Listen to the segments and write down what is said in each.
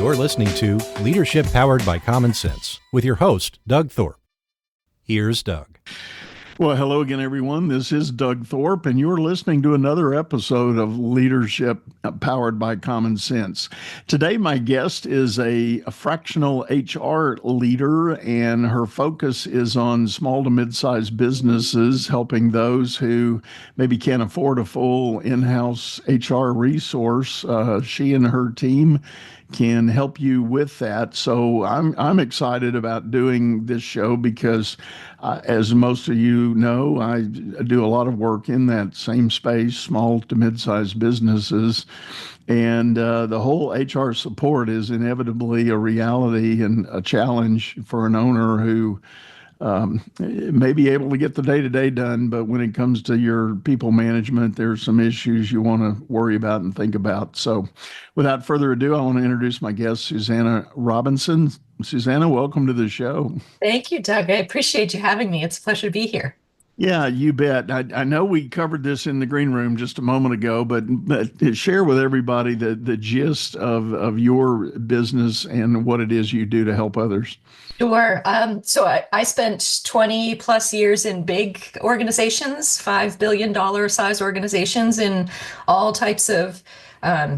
You're listening to Leadership Powered by Common Sense with your host, Doug Thorpe. Here's Doug. Well, hello again, everyone. This is Doug Thorpe, and you're listening to another episode of Leadership Powered by Common Sense. Today, my guest is a fractional HR leader, and her focus is on small to mid-sized businesses, helping those who maybe can't afford a full in-house HR resource. She and her team can help you with that. So I'm excited about doing this show because, as most of you know, I do a lot of work in that same space, small to mid-sized businesses. And the whole HR support is inevitably a reality and a challenge for an owner who may be able to get the day-to-day done, but when it comes to your people management, there's some issues you want to worry about and think about. So without further ado, I want to introduce my guest, Susannah Robinson. Susannah, welcome to the show. Thank you, Doug. I appreciate you having me. It's a pleasure to be here. Yeah, you bet. I know we covered this in the green room just a moment ago, but share with everybody the gist of your business and what it is you do to help others. Sure. So I spent 20 plus years in big organizations, $5 billion size organizations in all types of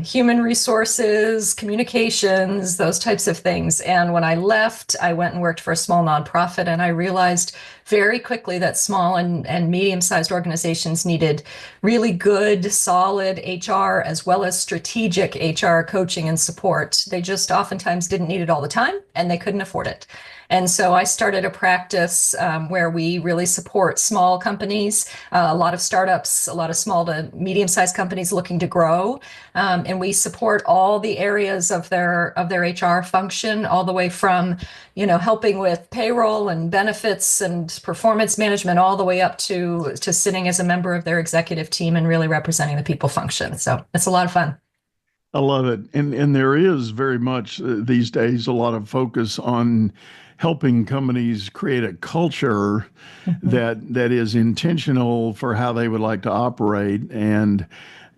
human resources, communications, those types of things. And when I left, I went and worked for a small nonprofit, and I realized very quickly that small and medium-sized organizations needed really good, solid HR as well as strategic HR coaching and support. They just oftentimes didn't need it all the time, and they couldn't afford it. And so I started a practice where we really support small companies, a lot of startups, a lot of small to medium-sized companies looking to grow. And we support all the areas of their HR function, all the way from, helping with payroll and benefits and performance management, all the way up to sitting as a member of their executive team and really representing the people function. So it's a lot of fun. I love it. And there is very much these days a lot of focus on helping companies create a culture that is intentional for how they would like to operate. And,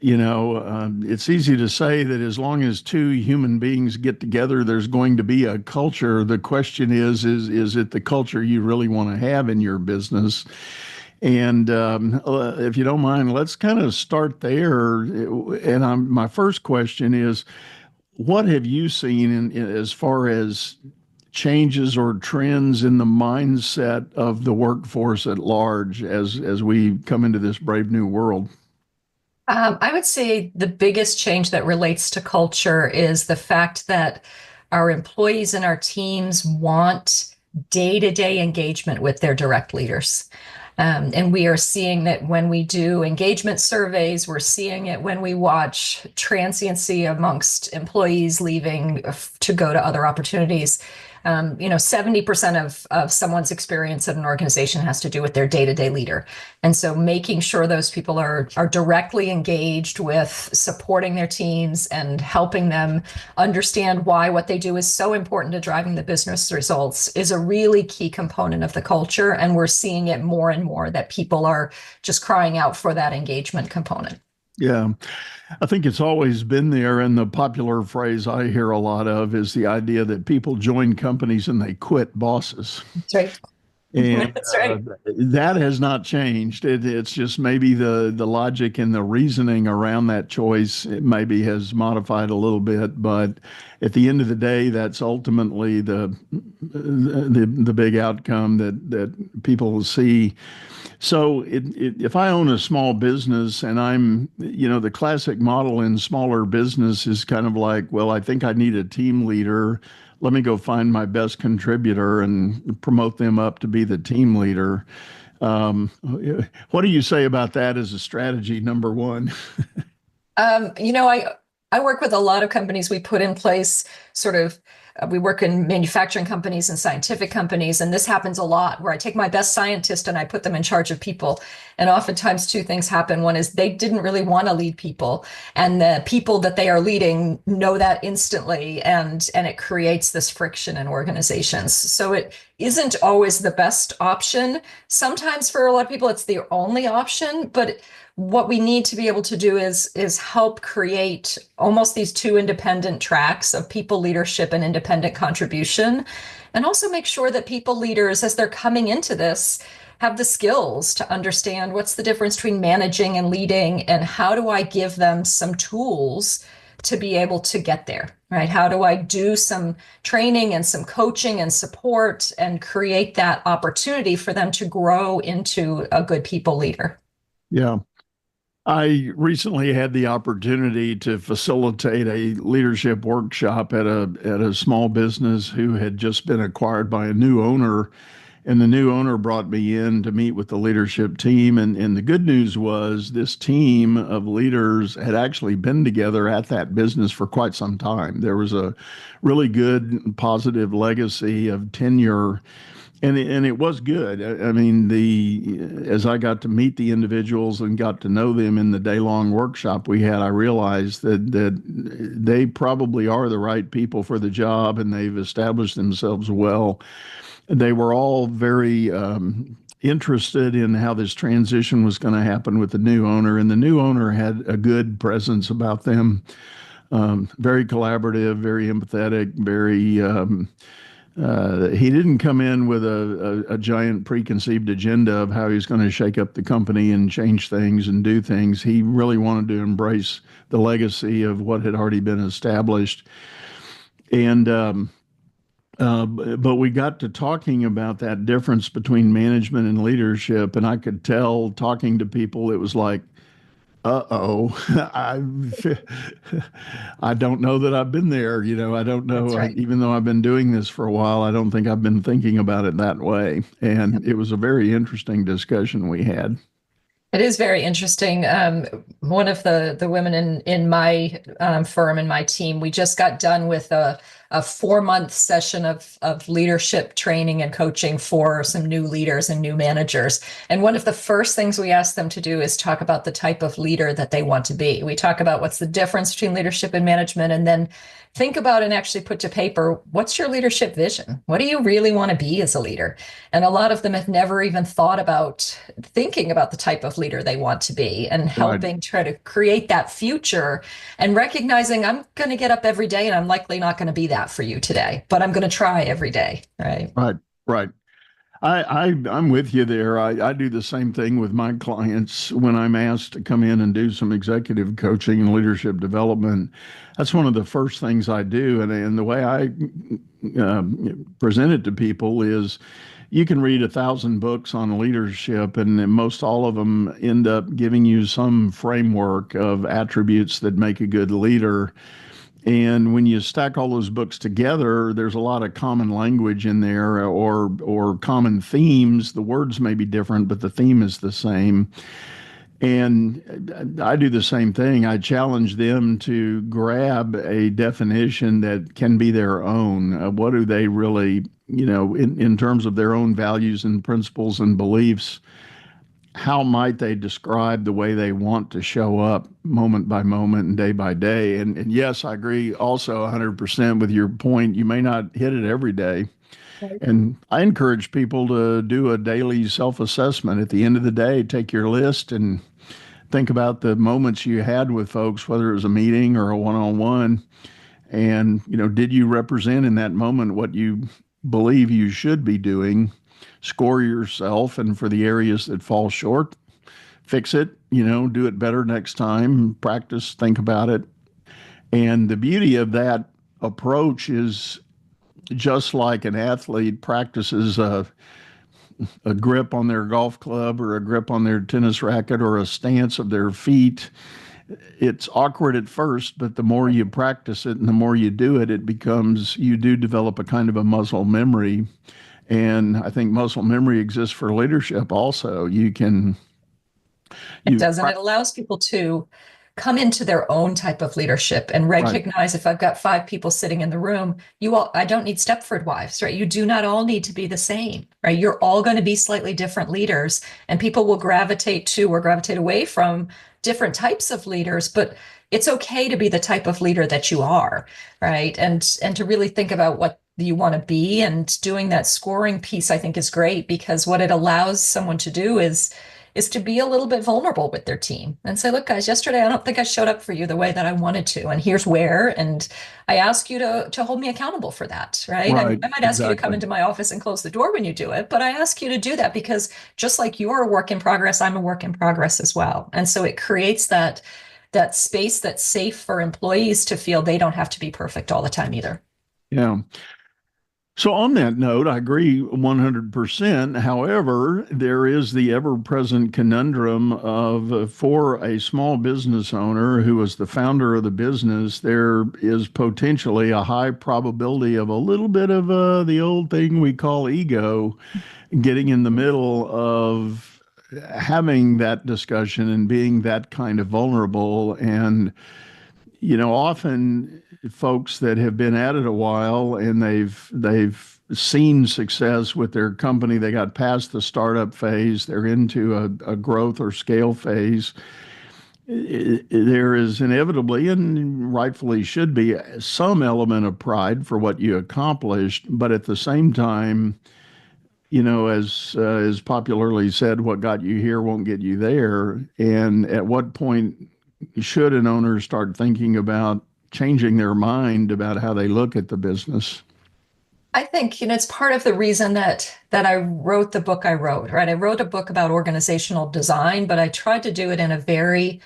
it's easy to say that as long as two human beings get together, there's going to be a culture. The question is it the culture you really want to have in your business? And if you don't mind, let's kind of start there. And my first question is, what have you seen as far as changes or trends in the mindset of the workforce at large as we come into this brave new world? I would say the biggest change that relates to culture is the fact that our employees and our teams want day-to-day engagement with their direct leaders. And we are seeing that when we do engagement surveys, we're seeing it when we watch transiency amongst employees leaving to go to other opportunities. 70% of someone's experience at an organization has to do with their day-to-day leader. And so making sure those people are directly engaged with supporting their teams and helping them understand why what they do is so important to driving the business results is a really key component of the culture. And we're seeing it more and more that people are just crying out for that engagement component. Yeah, I think it's always been there. And the popular phrase I hear a lot of is the idea that people join companies and they quit bosses. That's right. And That's right. That has not changed. It's just maybe the logic and the reasoning around that choice maybe has modified a little bit. But at the end of the day, that's ultimately the big outcome that people will see. So if I own a small business and I'm, the classic model in smaller business is kind of like, well, I think I need a team leader. Let me go find my best contributor and promote them up to be the team leader. What do you say about that as a strategy, number one? I work with a lot of companies. We put in place we work in manufacturing companies and scientific companies, and this happens a lot where I take my best scientist and I put them in charge of people. And oftentimes two things happen. One is they didn't really want to lead people, and the people that they are leading know that instantly, and it creates this friction in organizations. So it isn't always the best option. Sometimes for a lot of people, it's the only option, but what we need to be able to do is help create almost these two independent tracks of people leadership and independent contribution, and also make sure that people leaders, as they're coming into this, have the skills to understand what's the difference between managing and leading, and how do I give them some tools to be able to get there, right? How do I do some training and some coaching and support and create that opportunity for them to grow into a good people leader? Yeah. I recently had the opportunity to facilitate a leadership workshop at a small business who had just been acquired by a new owner. And the new owner brought me in to meet with the leadership team. And the good news was this team of leaders had actually been together at that business for quite some time. There was a really good positive legacy of tenure. And it was good. I mean, as I got to meet the individuals and got to know them in the day-long workshop we had, I realized that they probably are the right people for the job, and they've established themselves well. They were all very interested in how this transition was going to happen with the new owner, and the new owner had a good presence about them. Very collaborative, very empathetic, very. He didn't come in with a giant preconceived agenda of how he's going to shake up the company and change things and do things. He really wanted to embrace the legacy of what had already been established. And but we got to talking about that difference between management and leadership, and I could tell talking to people, it was like, uh-oh, I don't know that I've been there. I don't know. That's right. Even though I've been doing this for a while, I don't think I've been thinking about it that way. And it was a very interesting discussion we had. It is very interesting. One of the women in my firm and my team, we just got done with a 4-month session of leadership training and coaching for some new leaders and new managers. And one of the first things we asked them to do is talk about the type of leader that they want to be. We talk about what's the difference between leadership and management, and then think about and actually put to paper, what's your leadership vision? What do you really want to be as a leader? And a lot of them have never even thought about thinking about the type of leader they want to be, and helping try to create that future, and recognizing I'm going to get up every day and I'm likely not going to be that for you today, but I'm going to try every day. Right. Right. I'm with you there. I do the same thing with my clients when I'm asked to come in and do some executive coaching and leadership development. That's one of the first things I do. And the way I present it to people is, you can read 1,000 books on leadership, and most all of them end up giving you some framework of attributes that make a good leader. And when you stack all those books together, there's a lot of common language in there, or common themes. The words may be different, but the theme is the same. And I do the same thing. I challenge them to grab a definition that can be their own. What do they really, in terms of their own values and principles and beliefs, how might they describe the way they want to show up moment by moment and day by day? And yes, I agree also 100% with your point. You may not hit it every day. Right. And I encourage people to do a daily self-assessment. At the end of the day, take your list and think about the moments you had with folks, whether it was a meeting or a one-on-one. And, did you represent in that moment what you believe you should be doing? Score yourself, and for the areas that fall short, fix it, do it better next time, practice, think about it. And the beauty of that approach is, just like an athlete practices a grip on their golf club, or a grip on their tennis racket, or a stance of their feet, it's awkward at first, but the more you practice it and the more you do it, you do develop a kind of a muscle memory. And I think muscle memory exists for leadership also. It doesn't. It allows people to come into their own type of leadership and recognize, if I've got 5 people sitting in the room, I don't need Stepford wives, right? You do not all need to be the same, right? You're all going to be slightly different leaders, and people will gravitate to or gravitate away from different types of leaders, but it's okay to be the type of leader that you are, right? And to really think about what you want to be, and doing that scoring piece, I think, is great, because what it allows someone to do is is to be a little bit vulnerable with their team and say, look, guys, yesterday I don't think I showed up for you the way that I wanted to, and here's where, and I ask you to hold me accountable for that, right? Right, I might ask you to come exactly. into my office and close the door when you do it, but I ask you to do that because just like you're a work in progress, I'm a work in progress as well. And so it creates that space that's safe for employees to feel they don't have to be perfect all the time either. Yeah. So on that note, I agree 100%. However, there is the ever-present conundrum of for a small business owner who is the founder of the business, there is potentially a high probability of a little bit of the old thing we call ego getting in the middle of having that discussion and being that kind of vulnerable. And often folks that have been at it a while and they've seen success with their company, they got past the startup phase, they're into a growth or scale phase. There is inevitably, and rightfully should be, some element of pride for what you accomplished, but at the same time, as is popularly said, what got you here won't get you there. And at what point should an owner start thinking about changing their mind about how they look at the business? I think, it's part of the reason that I wrote the book I wrote, right? I wrote a book about organizational design, but I tried to do it in a very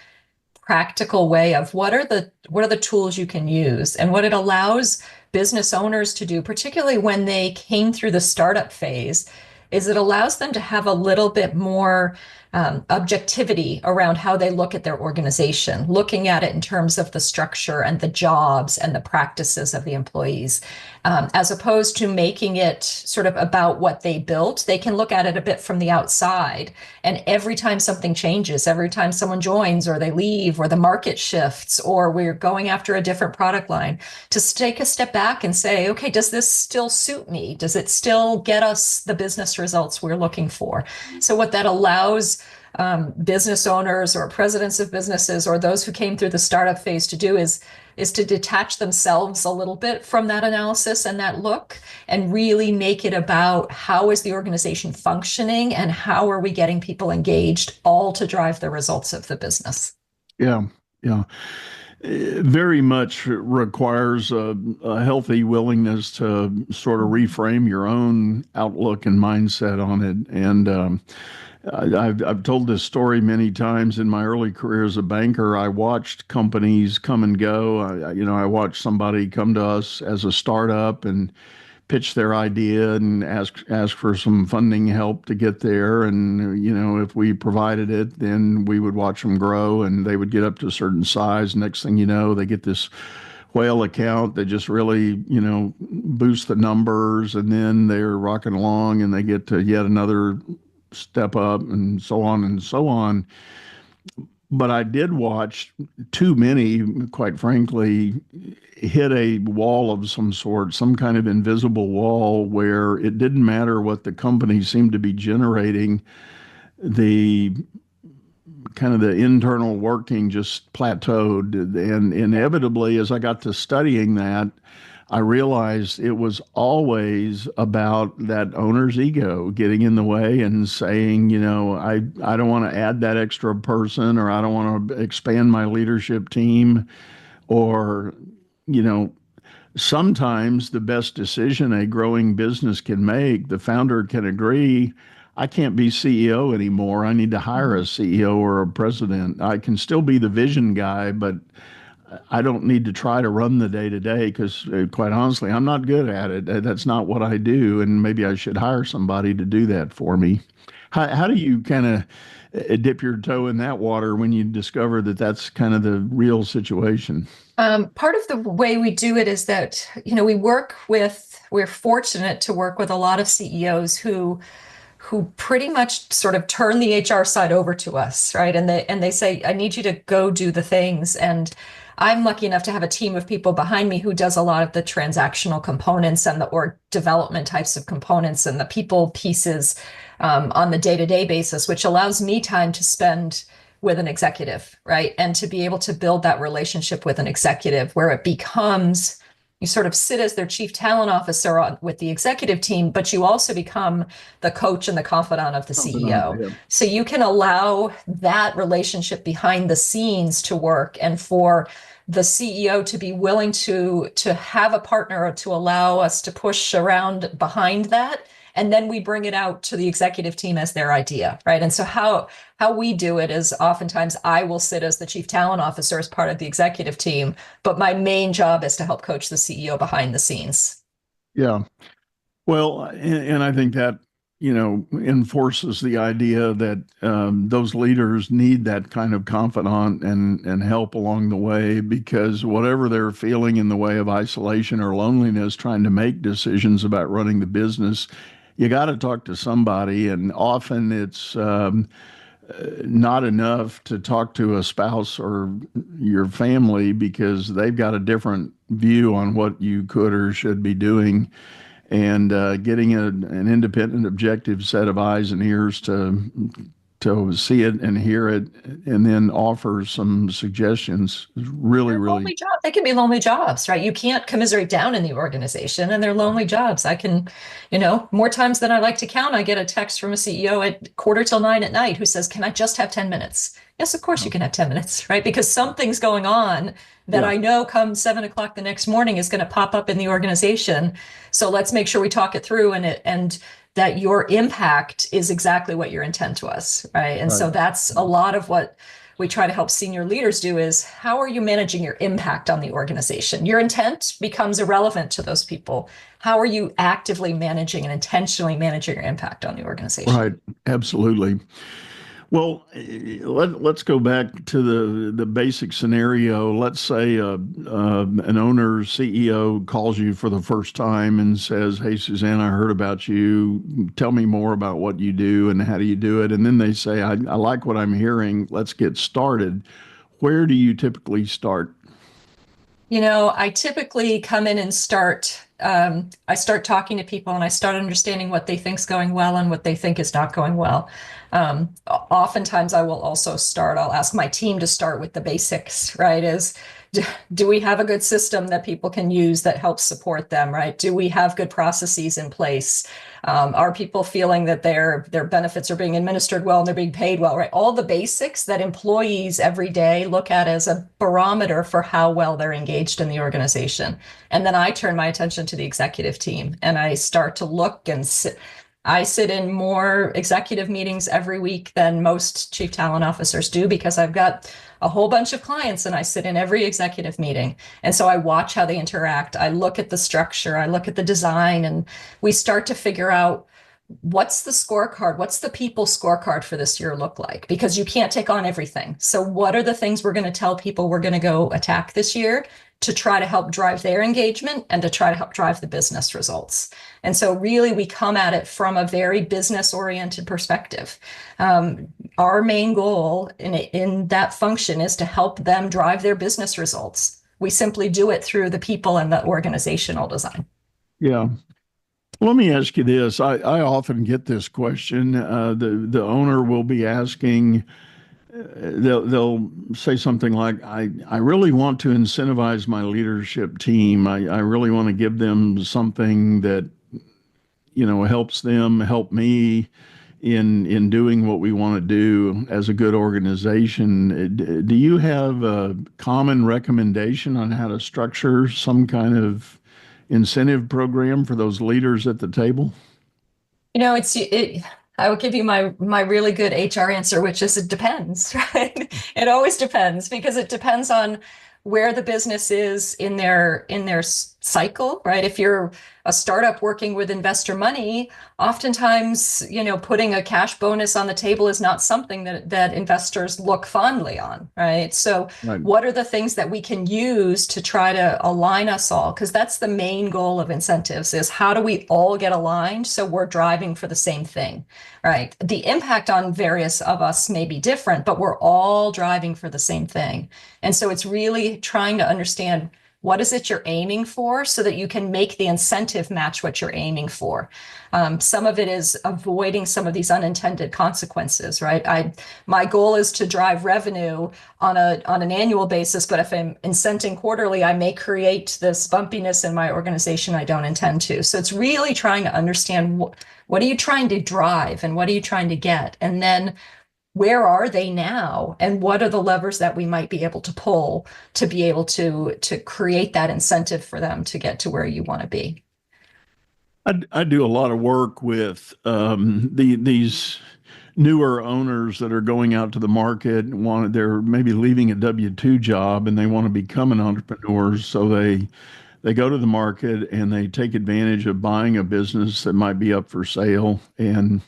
practical way of what are the tools you can use, and what it allows business owners to do, particularly when they came through the startup phase, is it allows them to have a little bit more objectivity around how they look at their organization, looking at it in terms of the structure and the jobs and the practices of the employees, as opposed to making it sort of about what they built. They can look at it a bit from the outside. And every time something changes, every time someone joins or they leave or the market shifts or we're going after a different product line, to take a step back and say, okay, does this still suit me? Does it still get us the business results we're looking for? So what that allows business owners or presidents of businesses or those who came through the startup phase to do is to detach themselves a little bit from that analysis and that look, and really make it about how is the organization functioning and how are we getting people engaged, all to drive the results of the business. Yeah, yeah. Very much requires a healthy willingness to sort of reframe your own outlook and mindset on it. And I've told this story many times in my early career as a banker. I watched companies come and go. I watched somebody come to us as a startup and pitch their idea and ask for some funding help to get there. And if we provided it, then we would watch them grow, and they would get up to a certain size. Next thing you know, they get this whale account that just really boosts the numbers, and then they're rocking along, and they get to yet another step up, and so on and so on. But I did watch too many, quite frankly, hit a wall of some sort, some kind of invisible wall, where it didn't matter what the company seemed to be generating. The kind of the internal working just plateaued. And inevitably, as I got to studying that, I realized it was always about that owner's ego getting in the way and saying, I don't want to add that extra person, or I don't want to expand my leadership team, or, sometimes the best decision a growing business can make, the founder can agree, I can't be CEO anymore. I need to hire a CEO or a president. I can still be the vision guy, but I don't need to try to run the day to day because, quite honestly, I'm not good at it. That's not what I do, and maybe I should hire somebody to do that for me. How do you kind of dip your toe in that water when you discover that that's kind of the real situation? Part of the way we do it is that, we're fortunate to work with a lot of CEOs who pretty much sort of turn the HR side over to us, right? And they say, I need you to go do the things. And I'm lucky enough to have a team of people behind me who does a lot of the transactional components and the org development types of components and the people pieces on the day-to-day basis, which allows me time to spend with an executive, right? And to be able to build that relationship with an executive where it becomes, you sort of sit as their chief talent officer with the executive team, but you also become the coach and the confidant of the CEO. Yeah. So you can allow that relationship behind the scenes to work, and for the CEO to be willing to have a partner, or to allow us to push around behind that. And then we bring it out to the executive team as their idea, right? And so how we do it is, oftentimes I will sit as the chief talent officer as part of the executive team, but my main job is to help coach the CEO behind the scenes. Yeah. Well, and I think that, enforces the idea that those leaders need that kind of confidant and help along the way, because whatever they're feeling in the way of isolation or loneliness, trying to make decisions about running the business, you got to talk to somebody. And often it's not enough to talk to a spouse or your family, because they've got a different view on what you could or should be doing. And getting an independent, objective set of eyes and ears to see it and hear it, and then offer some suggestions is really, Lonely jobs. They can be lonely jobs, right? You can't commiserate down in the organization, and they're lonely jobs. I can, more times than I like to count, I get a text from a CEO at 8:45 at night who says, "Can I just have 10 minutes?" Yes, of course you can have 10 minutes, right? Because something's going on that I know come 7 o'clock the next morning is going to pop up in the organization. So let's make sure we talk it through, and that your impact is exactly what your intent was, right? And so that's a lot of what we try to help senior leaders do, is how are you managing your impact on the organization? Your intent becomes irrelevant to those people. How are you actively managing and intentionally managing your impact on the organization? Right. Absolutely. Well, let's go back to the basic scenario. Let's say an owner, CEO calls you for the first time and says, "Hey, Susannah, I heard about you. Tell me more about what you do and how do you do it?" And then they say, I like what I'm hearing. Let's get started. Where do you typically start? I typically come in and I start talking to people, and I start understanding what they think's going well and what they think is not going well. Oftentimes I'll ask my team to start with the basics, right? Do we have a good system that people can use that helps support them, right? Do we have good processes in place? Are people feeling that their benefits are being administered well and they're being paid well, right? All the basics that employees every day look at as a barometer for how well they're engaged in the organization. And then I turn my attention to the executive team, and I start to look and I sit in more executive meetings every week than most chief talent officers do, because I've got a whole bunch of clients and I sit in every executive meeting. And so I watch how they interact. I look at the structure, I look at the design, and we start to figure out, what's the scorecard? What's the people scorecard for this year look like? Because you can't take on everything. So what are the things we're going to tell people we're going to go attack this year to try to help drive their engagement and to try to help drive the business results? And so really we come at it from a very business oriented perspective. Our main goal in that function is to help them drive their business results. We simply do it through the people and the organizational design. Yeah. Let me ask you this. I often get this question. The owner will be asking, they'll say something like, I really want to incentivize my leadership team. I really want to give them something that, helps them help me in doing what we want to do as a good organization. Do you have a common recommendation on how to structure some kind of incentive program for those leaders at the table? I will give you my really good HR answer, which is it depends, right? It always depends, because it depends on where the business is in their cycle, right? If you're a startup working with investor money, oftentimes, putting a cash bonus on the table is not something that investors look fondly on, right? So What are the things that we can use to try to align us all? Because that's the main goal of incentives, is how do we all get aligned so we're driving for the same thing, right? The impact on various of us may be different, but we're all driving for the same thing. And so it's really trying to understand What is it you're aiming for so that you can make the incentive match what you're aiming for? Some of it is avoiding some of these unintended consequences, right? My goal is to drive revenue on an annual basis, but if I'm incenting quarterly, I may create this bumpiness in my organization I don't intend to. So it's really trying to understand what are you trying to drive and what are you trying to get? And then where are they now? And what are the levers that we might be able to pull to be able to create that incentive for them to get to where you want to be? I do a lot of work with these newer owners that are going out to the market and they're maybe leaving a W-2 job and they want to become an entrepreneur. So they go to the market and they take advantage of buying a business that might be up for sale. And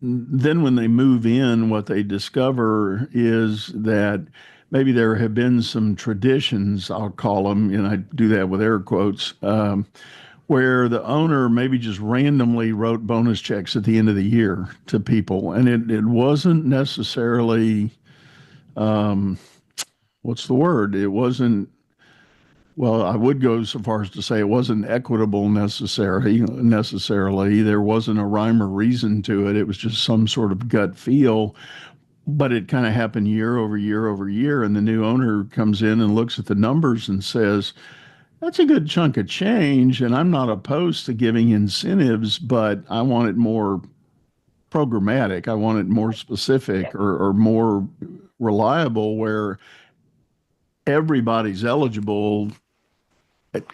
then when they move in, what they discover is that maybe there have been some traditions, I'll call them, and I do that with air quotes, where the owner maybe just randomly wrote bonus checks at the end of the year to people. And it wasn't necessarily, what's the word? It wasn't, well, I would go so far as to say it wasn't equitable necessarily. There wasn't a rhyme or reason to it. It was just some sort of gut feel. But it kind of happened year over year over year. And the new owner comes in and looks at the numbers and says, that's a good chunk of change. And I'm not opposed to giving incentives, but I want it more programmatic. I want it more specific or more reliable where everybody's eligible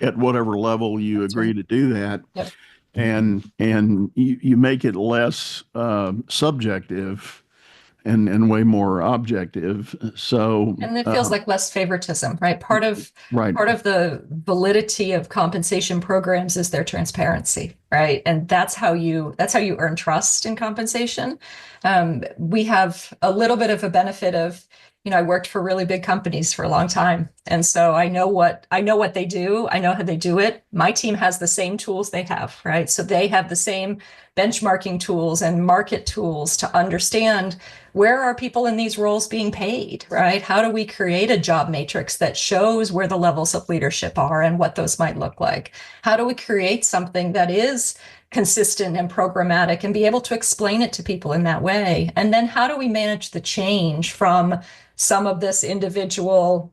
at whatever level you That's agree right. to do that. Yep. And you make it less subjective and way more objective. So And it feels like less favoritism, right? right. Part of the validity of compensation programs is their transparency, right? And that's how you earn trust in compensation. We have a little bit of a benefit of, I worked for really big companies for a long time. And so I know what they do. I know how they do it. My team has the same tools they have, right? So they have the same benchmarking tools and market tools to understand where are people in these roles being paid, right? How do we create a job matrix that shows where the levels of leadership are and what those might look like? How do we create something that is consistent and programmatic and be able to explain it to people in that way? And then how do we manage the change from some of this individual,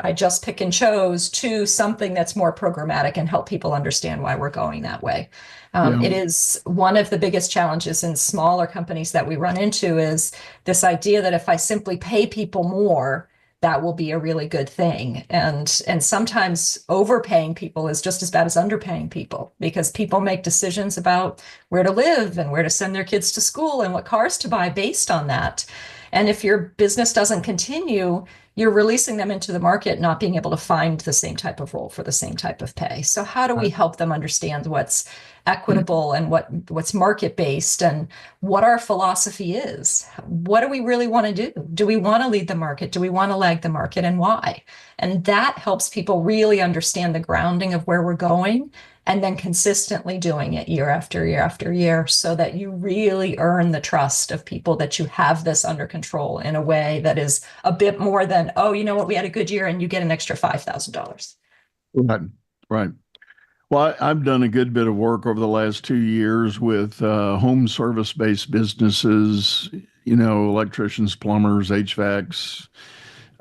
I just pick and chose, to something that's more programmatic and help people understand why we're going that way? Yeah. It is one of the biggest challenges in smaller companies that we run into is this idea that if I simply pay people more, that will be a really good thing. And sometimes overpaying people is just as bad as underpaying people because people make decisions about where to live and where to send their kids to school and what cars to buy based on that. And if your business doesn't continue, you're releasing them into the market, not being able to find the same type of role for the same type of pay. So how do we help them understand what's equitable and what's market based and what our philosophy is? What do we really want to do? Do we want to lead the market? Do we want to lag the market, and why? And that helps people really understand the grounding of where we're going and then consistently doing it year after year after year so that you really earn the trust of people that you have this under control in a way that is a bit more than, oh, you know what, we had a good year and you get an extra $5,000. Right. Right. Well, I've done a good bit of work over the last 2 years with home service-based businesses, electricians, plumbers, HVACs,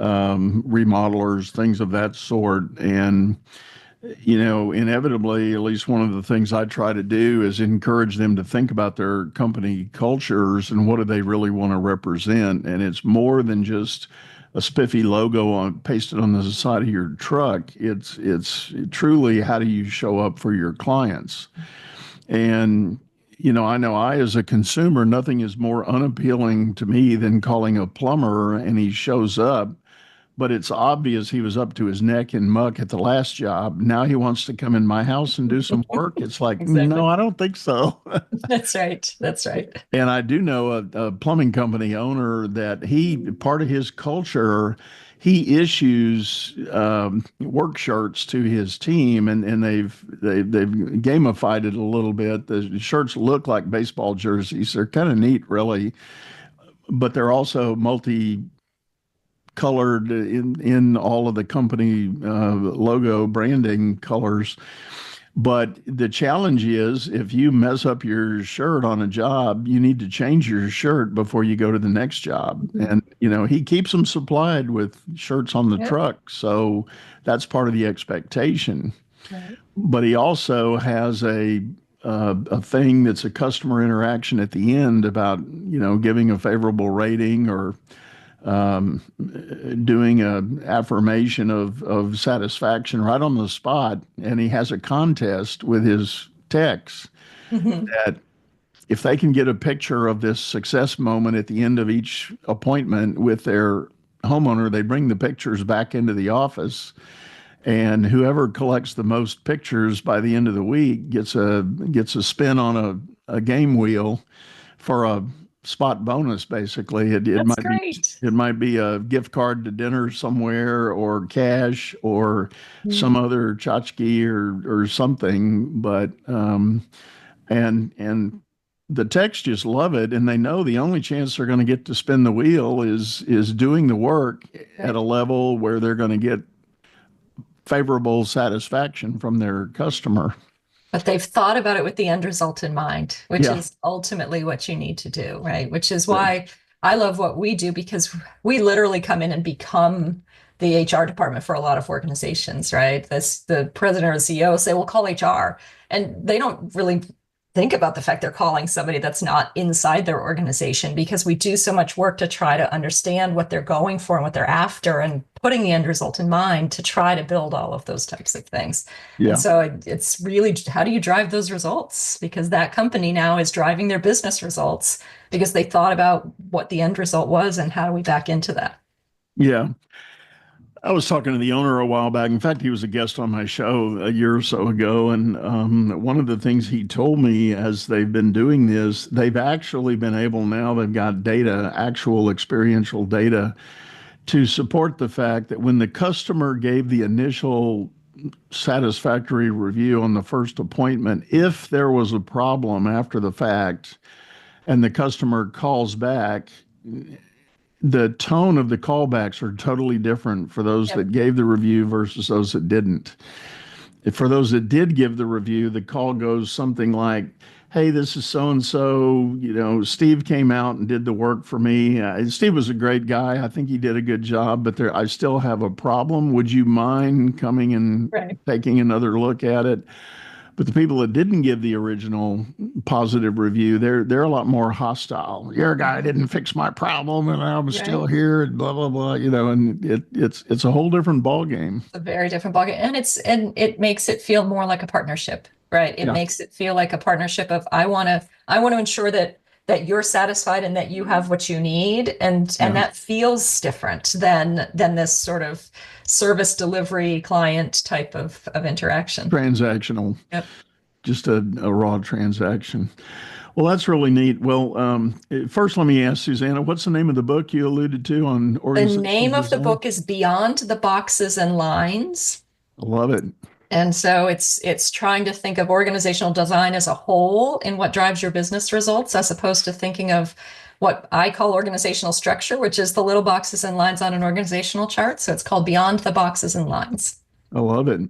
remodelers, things of that sort. And inevitably, at least one of the things I try to do is encourage them to think about their company cultures and what do they really want to represent. And it's more than just a spiffy logo pasted on the side of your truck. It's truly how do you show up for your clients. And I know as a consumer, nothing is more unappealing to me than calling a plumber and he shows up, but it's obvious he was up to his neck in muck at the last job. Now he wants to come in my house and do some work. It's like, Exactly. No, I don't think so. That's right. That's right. And I do know a plumbing company owner that part of his culture, he issues work shirts to his team, and they've gamified it a little bit. The shirts look like baseball jerseys. They're kind of neat, really, but they're also colored in all of the company logo branding colors. But the challenge is if you mess up your shirt on a job, you need to change your shirt before you go to the next job. And, he keeps them supplied with shirts on the Yep. truck. So that's part of the expectation. Right. But he also has a thing that's a customer interaction at the end about, giving a favorable rating or doing an affirmation of satisfaction right on the spot. And he has a contest with his techs that if they can get a picture of this success moment at the end of each appointment with their homeowner, they bring the pictures back into the office. And whoever collects the most pictures by the end of the week gets a spin on a game wheel for a spot bonus. Basically, it That's might great. it might be a gift card to dinner somewhere, or cash, or some other tchotchke or something. But and the techs just love it, and they know the only chance they're going to get to spin the wheel is doing the work at a level where they're going to get favorable satisfaction from their customer. But they've thought about it with the end result in mind, which Yeah. is ultimately what you need to do, right? Which is why I love what we do, because we literally come in and become the HR department for a lot of organizations, right? The president or the CEO say, "We'll call HR," and they don't really think about the fact they're calling somebody that's not inside their organization, because we do so much work to try to understand what they're going for and what they're after, and putting the end result in mind to try to build all of those types of things. Yeah. And so it's really, how do you drive those results? Because that company now is driving their business results because they thought about what the end result was and how do we back into that. Yeah. I was talking to the owner a while back. In fact, he was a guest on my show a year or so ago. And one of the things he told me as they've been doing this, they've actually been able now, they've got data, actual experiential data, to support the fact that when the customer gave the initial satisfactory review on the first appointment, if there was a problem after the fact and the customer calls back, the tone of the callbacks are totally different for those that gave the review versus those that didn't. For those that did give the review, the call goes something like, "Hey, this is so-and-so, Steve came out and did the work for me. Steve was a great guy. I think he did a good job, but I still have a problem. Would you mind coming and taking another look at it?" But the people that didn't give the original positive review, they're a lot more hostile. "Your guy didn't fix my problem, and I'm still here," and blah blah blah. And it's a whole different ball game. A very different ballgame, and it makes it feel more like a partnership, right? It makes it feel like a partnership of I want to ensure that you're satisfied and that you have what you need, and that feels different than this sort of service delivery client type of interaction. Transactional. Yep. Just a raw transaction. Well, that's really neat. Well, first, let me ask Susannah, what's the name of the book you alluded to on The organizational name of the design? book is Beyond the Boxes and Lines. I love it. And so it's trying to think of organizational design as a whole in what drives your business results, as opposed to thinking of what I call organizational structure, which is the little boxes and lines on an organizational chart. So it's called Beyond the Boxes and Lines. I love it.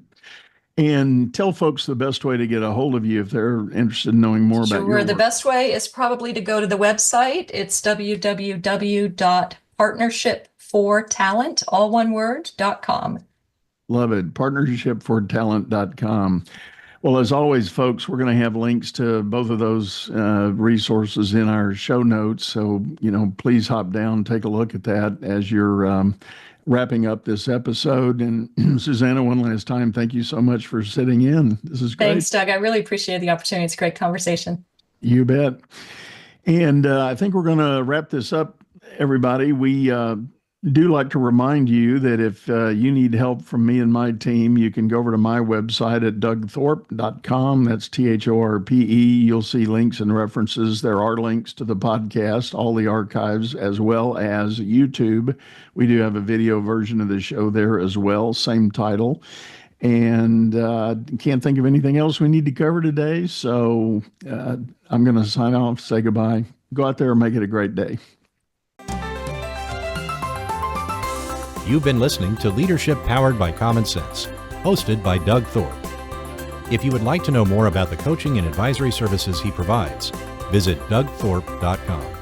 And tell folks the best way to get a hold of you if they're interested in knowing more about your work. The best way is probably to go to the website. It's www.partnershipfortalent, all one word, .com. Love it. Partnershipfortalent.com. Well, as always, folks, we're going to have links to both of those resources in our show notes. So, please hop down, take a look at that as you're wrapping up this episode. And Susannah, one last time, thank you so much for sitting in. This is great. Thanks, Doug. I really appreciate the opportunity. It's a great conversation. You bet. And I think we're going to wrap this up, everybody. We do like to remind you that if you need help from me and my team, you can go over to my website at dougthorpe.com. That's THORPE. You'll see links and references. There are links to the podcast, all the archives, as well as YouTube. We do have a video version of the show there as well, same title. And can't think of anything else we need to cover today. So I'm going to sign off, say goodbye. Go out there and make it a great day. You've been listening to Leadership Powered by Common Sense, hosted by Doug Thorpe. If you would like to know more about the coaching and advisory services he provides, visit dougthorpe.com.